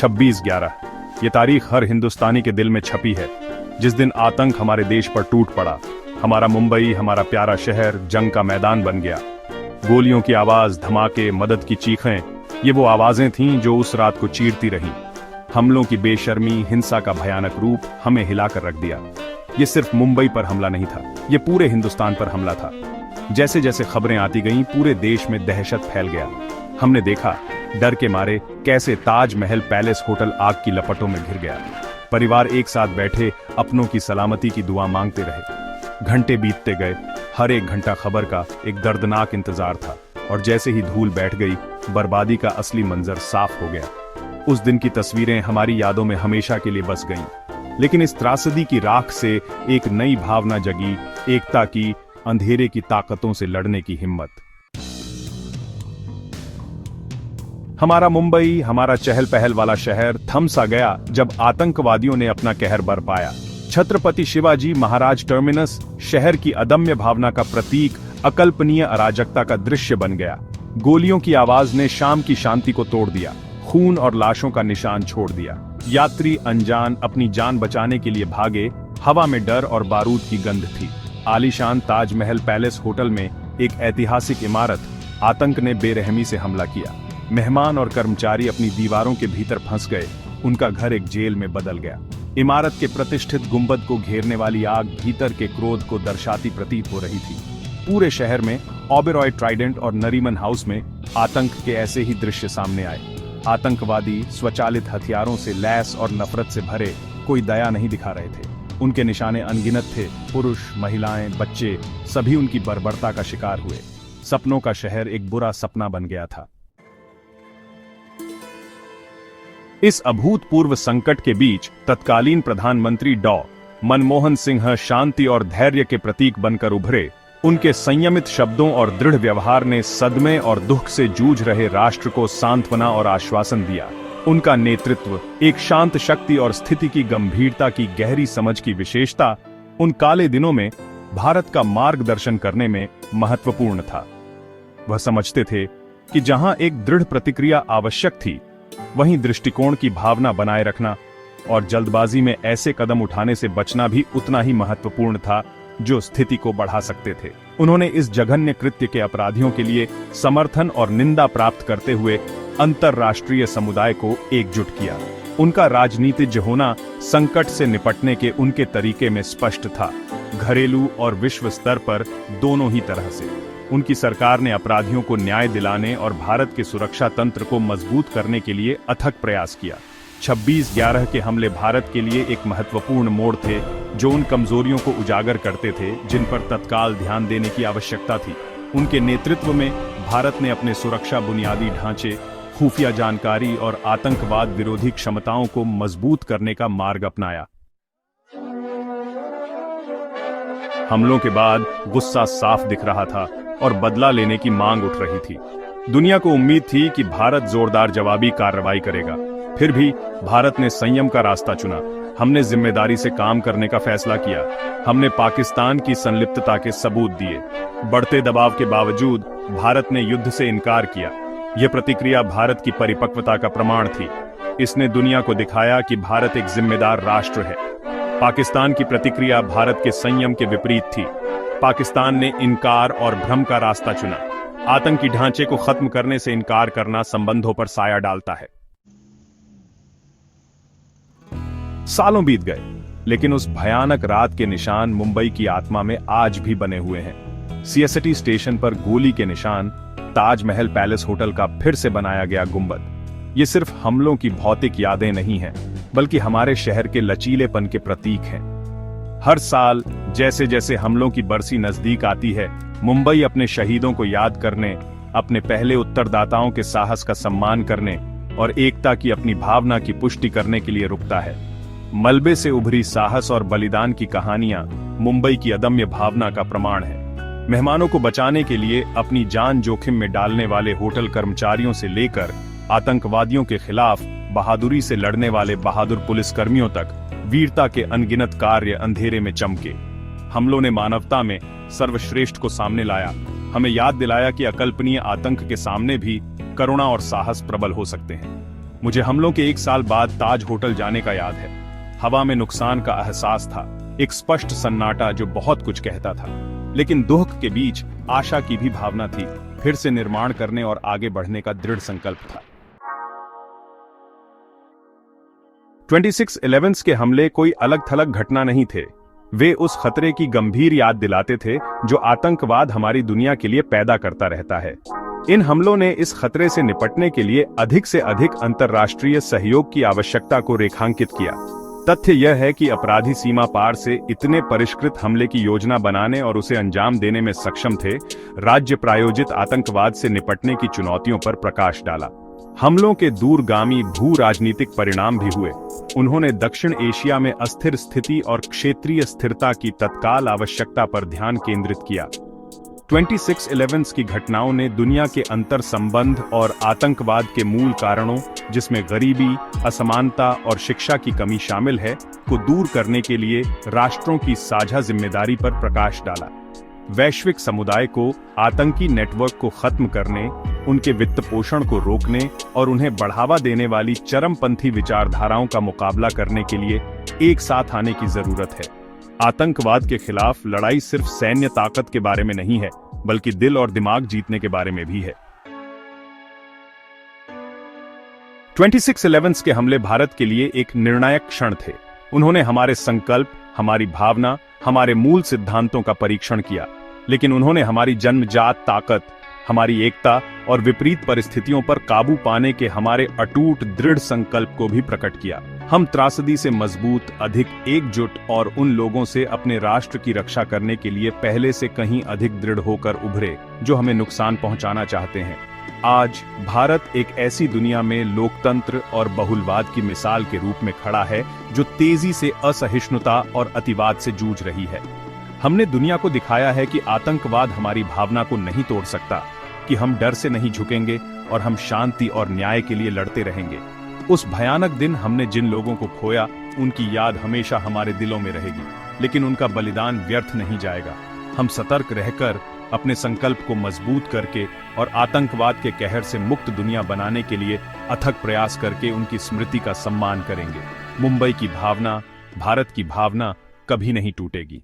26/11 ये तारीख हर हिंदुस्तानी के दिल में छपी है। जिस दिन आतंक हमारे देश पर टूट पड़ा, हमारा मुंबई, हमारा प्यारा शहर जंग का मैदान बन गया। गोलियों की आवाज, धमाके, मदद की चीखें, ये वो आवाजें थीं जो उस रात को चीरती रहीं। हमलों की बेशर्मी, हिंसा का भयानक रूप हमें हिलाकर रख दिया। ये सिर्फ मुंबई पर हमला नहीं था, ये पूरे हिंदुस्तान पर हमला था। जैसे जैसे खबरें आती गईं, पूरे देश में दहशत फैल गया। हमने देखा डर के मारे कैसे ताजमहल पैलेस होटल आग की लपटों में घिर गया। परिवार एक साथ बैठे अपनों की सलामती की दुआ मांगते रहे। घंटे बीतते गए, हर एक घंटा खबर का एक दर्दनाक इंतजार था, और जैसे ही धूल बैठ गई, बर्बादी का असली मंजर साफ हो गया। उस दिन की तस्वीरें हमारी यादों में हमेशा के लिए बस गईं। लेकिन इस त्रासदी की राख से एक नई भावना जगी, एकता की, अंधेरे की ताकतों से लड़ने की हिम्मत। हमारा मुंबई, हमारा चहल पहल वाला शहर थम सा गया जब आतंकवादियों ने अपना कहर बरपाया। छत्रपति शिवाजी महाराज टर्मिनस शहर की अदम्य भावना का प्रतीक, अकल्पनीय अराजकता का दृश्य बन गया। गोलियों की आवाज ने शाम की शांति को तोड़ दिया, खून और लाशों का निशान छोड़ दिया। यात्री अनजान अपनी जान बचाने के लिए भागे। हवा में डर और बारूद की गंध थी। आलीशान ताजमहल पैलेस होटल में एक ऐतिहासिक इमारत, आतंक ने बेरहमी से हमला किया। मेहमान और कर्मचारी अपनी दीवारों के भीतर फंस गए। उनका घर एक जेल में बदल गया। इमारत के प्रतिष्ठित गुंबद को घेरने वाली आग भीतर के क्रोध को दर्शाती प्रतीत हो रही थी। पूरे शहर में ओबेरॉय ट्राइडेंट और नरीमन हाउस में आतंक के ऐसे ही दृश्य सामने आए। आतंकवादी स्वचालित हथियारों से लैस और नफरत से भरे, कोई दया नहीं दिखा रहे थे। उनके निशाने अनगिनत थे। पुरुष, महिलाएं, बच्चे, सभी उनकी बर्बरता का शिकार हुए। सपनों का शहर एक बुरा सपना बन गया था। इस अभूतपूर्व संकट के बीच तत्कालीन प्रधानमंत्री डॉ. मनमोहन सिंह शांति और धैर्य के प्रतीक बनकर उभरे। उनके संयमित शब्दों और दृढ़ व्यवहार ने सदमे और दुख से जूझ रहे राष्ट्र को सांत्वना और आश्वासन दिया। उनका नेतृत्व, एक शांत शक्ति और स्थिति की गंभीरता की गहरी समझ की विशेषता उन काले दिनों में भारत का मार्गदर्शन करने में महत्वपूर्ण था। वह समझते थे कि जहां एक दृढ़ प्रतिक्रिया आवश्यक थी, वहीं दृष्टिकोण की भावना बनाए रखना और जल्दबाजी में ऐसे कदम उठाने से बचना भी उतना ही महत्वपूर्ण था जो स्थिति को बढ़ा सकते थे। उन्होंने इस जघन्य कृत्य के अपराधियों के लिए समर्थन और निंदा प्राप्त करते हुए अंतर्राष्ट्रीय समुदाय को एकजुट किया। उनका राजनीतिज्ञ होना संकट से निपटने के उनके तरीके में स्पष्ट था, घरेलू और विश्व स्तर पर दोनों ही तरह से। उनकी सरकार ने अपराधियों को न्याय दिलाने और भारत के सुरक्षा तंत्र को मजबूत करने के लिए अथक प्रयास किया। 26/11 के हमले भारत के लिए एक महत्वपूर्ण मोड़ थे, जो उन कमजोरियों को उजागर करते थे जिन पर तत्काल ध्यान देने की आवश्यकता थी। उनके नेतृत्व में भारत ने अपने सुरक्षा बुनियादी ढांचे, खुफिया जानकारी और आतंकवाद विरोधी क्षमताओं को मजबूत करने का मार्ग अपनाया। हमलों के बाद गुस्सा साफ दिख रहा था और बदला लेने की मांग उठ रही थी। दुनिया को उम्मीद थी कि भारत जोरदार जवाबी कार्रवाई करेगा। फिर भी भारत ने संयम का रास्ता चुना। हमने जिम्मेदारी से काम करने का फैसला किया। हमने पाकिस्तान की संलिप्तता के सबूत दिए। बढ़ते दबाव के बावजूद भारत ने युद्ध से इनकार किया। यह प्रतिक्रिया भारत की परिपक्वता का प्रमाण थी। इसने दुनिया को दिखाया कि भारत एक जिम्मेदार राष्ट्र है। पाकिस्तान की प्रतिक्रिया भारत के संयम के विपरीत थी। पाकिस्तान ने इनकार और भ्रम का रास्ता चुना। आतंकी ढांचे को खत्म करने से इनकार करना संबंधों पर साया डालता है। सालों बीत गए, लेकिन उस भयानक रात के निशान मुंबई की आत्मा में आज भी बने हुए हैं। सीएसटी स्टेशन पर गोली के निशान, ताजमहल पैलेस होटल का फिर से बनाया गया गुंबद, ये सिर्फ हमलों की भौतिक यादें नहीं हैं, बल्कि हमारे शहर के लचीलेपन के प्रतीक हैं। हर साल जैसे जैसे हमलों की बरसी नजदीक आती है, मुंबई अपने शहीदों को याद करने, अपने पहले उत्तरदाताओं के साहस का सम्मान करने और एकता की अपनी भावना की पुष्टि करने के लिए रुकता है। मलबे से उभरी साहस और बलिदान की कहानियां मुंबई की अदम्य भावना का प्रमाण है। मेहमानों को बचाने के लिए अपनी जान जोखिम में डालने वाले होटल कर्मचारियों से लेकर आतंकवादियों के खिलाफ बहादुरी से लड़ने वाले बहादुर पुलिसकर्मियों तक वीरता के अनगिनत कार्य अंधेरे में चमके। हमलों ने मानवता में सर्वश्रेष्ठ को सामने लाया, हमें याद दिलाया कि अकल्पनीय आतंक के सामने भी करुणा और साहस प्रबल हो सकते हैं। मुझे हमलों के 1 साल बाद ताज होटल जाने का याद है। हवा में नुकसान का एहसास था, एक स्पष्ट सन्नाटा जो बहुत कुछ कहता था, लेकिन दुख के बीच आशा की भी भावना थी। फिर से निर्माण करने और आगे बढ़ने का दृढ़ संकल्प था। 26/11 के हमले कोई अलग थलग घटना नहीं थे। वे उस खतरे की गंभीर याद दिलाते थे जो आतंकवाद हमारी दुनिया के लिए पैदा करता रहता है। इन हमलों ने इस खतरे से निपटने के लिए अधिक से अधिक अंतर्राष्ट्रीय सहयोग की आवश्यकता को रेखांकित किया। तथ्य यह है कि अपराधी सीमा पार से इतने परिष्कृत हमले की योजना बनाने और उसे अंजाम देने में सक्षम थे, राज्य प्रायोजित आतंकवाद से निपटने की चुनौतियों पर प्रकाश डाला। हमलों के दूरगामी भू राजनीतिक परिणाम भी हुए। उन्होंने दक्षिण एशिया में अस्थिर स्थिति और क्षेत्रीय स्थिरता की तत्काल आवश्यकता पर ध्यान केंद्रित किया। 26/11 की घटनाओं ने दुनिया के अंतर संबंध और आतंकवाद के मूल कारणों, जिसमें गरीबी, असमानता और शिक्षा की कमी शामिल है, को दूर करने के लिए राष्ट्रों की साझा जिम्मेदारी पर प्रकाश डाला। वैश्विक समुदाय को आतंकी नेटवर्क को खत्म करने, उनके वित्त पोषण को रोकने और उन्हें बढ़ावा देने वाली चरमपंथी विचारधाराओं का मुकाबला करने के लिए एक साथ आने की जरूरत है। आतंकवाद के खिलाफ लड़ाई सिर्फ सैन्य ताकत के बारे में नहीं है, बल्कि दिल और दिमाग जीतने के बारे में भी है। 26/11 के हमले भारत के लिए एक निर्णायक क्षण थे। उन्होंने हमारे संकल्प, हमारी भावना, हमारे मूल सिद्धांतों का परीक्षण किया, लेकिन उन्होंने हमारी जन्मजात ताकत, हमारी एकता और विपरीत परिस्थितियों पर काबू पाने के हमारे अटूट दृढ़ संकल्प को भी प्रकट किया। हम त्रासदी से मजबूत, अधिक एकजुट और उन लोगों से अपने राष्ट्र की रक्षा करने के लिए पहले से कहीं अधिक दृढ़ होकर उभरे जो हमें नुकसान पहुंचाना चाहते हैं। आज भारत एक ऐसी दुनिया में लोकतंत्र और बहुलवाद की मिसाल के रूप में खड़ा है जो तेजी से असहिष्णुता और अतिवाद से जूझ रही है। हमने दुनिया को दिखाया है कि आतंकवाद हमारी भावना को नहीं तोड़ सकता, कि हम डर से नहीं झुकेंगे और हम शांति और न्याय के लिए लड़ते रहेंगे। उस भयानक दिन हमने जिन लोगों को खोया, उनकी याद हमेशा हमारे दिलों में रहेगी, लेकिन उनका बलिदान व्यर्थ नहीं जाएगा। हम सतर्क रहकर, अपने संकल्प को मजबूत करके और आतंकवाद के कहर से मुक्त दुनिया बनाने के लिए अथक प्रयास करके उनकी स्मृति का सम्मान करेंगे। मुंबई की भावना, भारत की भावना कभी नहीं टूटेगी।